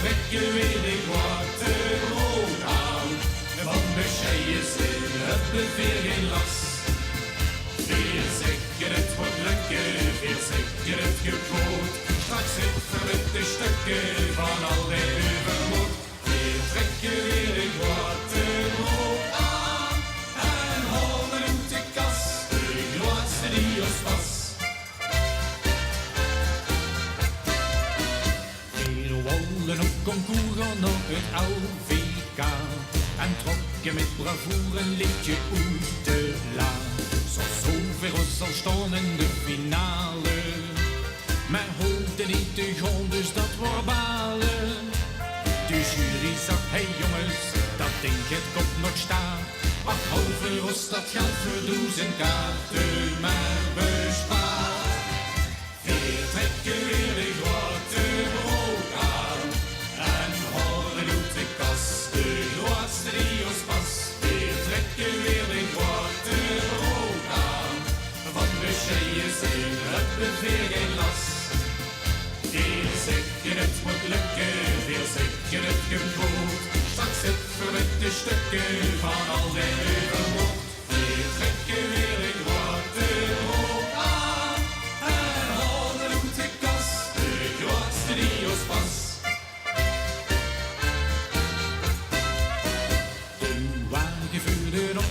trekken weer de zwarte rood aan. Van de scheidjes hebben weer geen last. Veel zeker het wordt lukken, veel zeker het gekoot. Straks zitten we de stukken van al de overmoed. Veel trekken weer de zwarte rood aan. En halen uit de kast, de grootste die ons was. Op concours op het LVK en trokken met bravoure een liedje uit de la. Zo ver ons al staan in de finale, maar hoefde niet te gaan, dus dat wordt balen. De jury zag, hey jongens, dat denk het komt nog staan. Ach, halve rost dat geld voor 1000 kaarten, maar bespaar. Weer trekken weer de grote brood aan. En halen uit de kast, de grootste die ons pas. Weer trekken weer de grote brood aan. Van de scheidjes hebben weer geen last. Veel zeker het moet lukken, veel zeker het gekoot. Straks zitten we de stukken van al de overmoed. Weer trekken weer de grote brood aan. En halen uit de kast, de grootste die ons pas.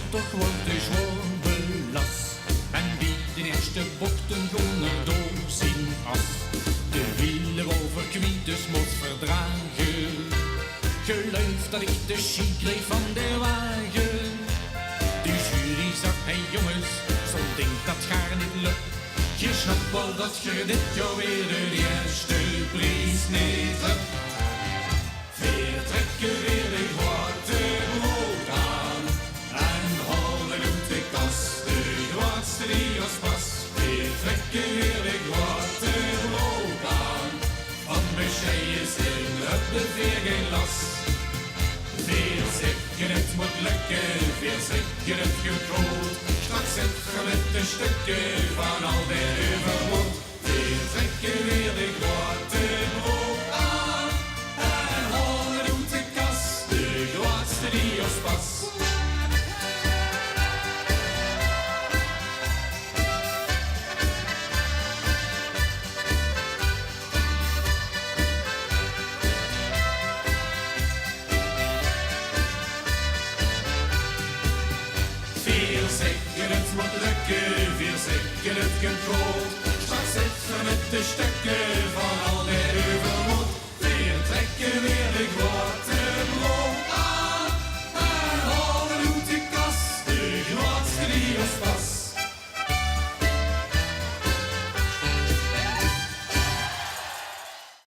Toch wordt de zwaar belast. En wie de eerste bochten gaan er door zijn as. De wielen over kwieters moet verdragen. Geluid dat ik de schiet kreeg van de wagen. De jury zegt, hey jongens, zo denkt dat gaar niet lukt. Je snapt wel dat je dit jaar weer de eerste prijs niet hebt. Veer trekken weer de grote brood aan. Die ons pas, weer trekken weer de grote brood aan. Van bescheidjes hebben weer geen last. Veel zeker het moet lukken, veel zeker het gekoot. Straks zitten we de stukken van al de overmoed. Weer trekken weer de grote brood aan. En halen uit de kast, de grootste die ons pas. Zeker het moet lukken, veel zeker het gekoeld. Straks zitten we met de stukken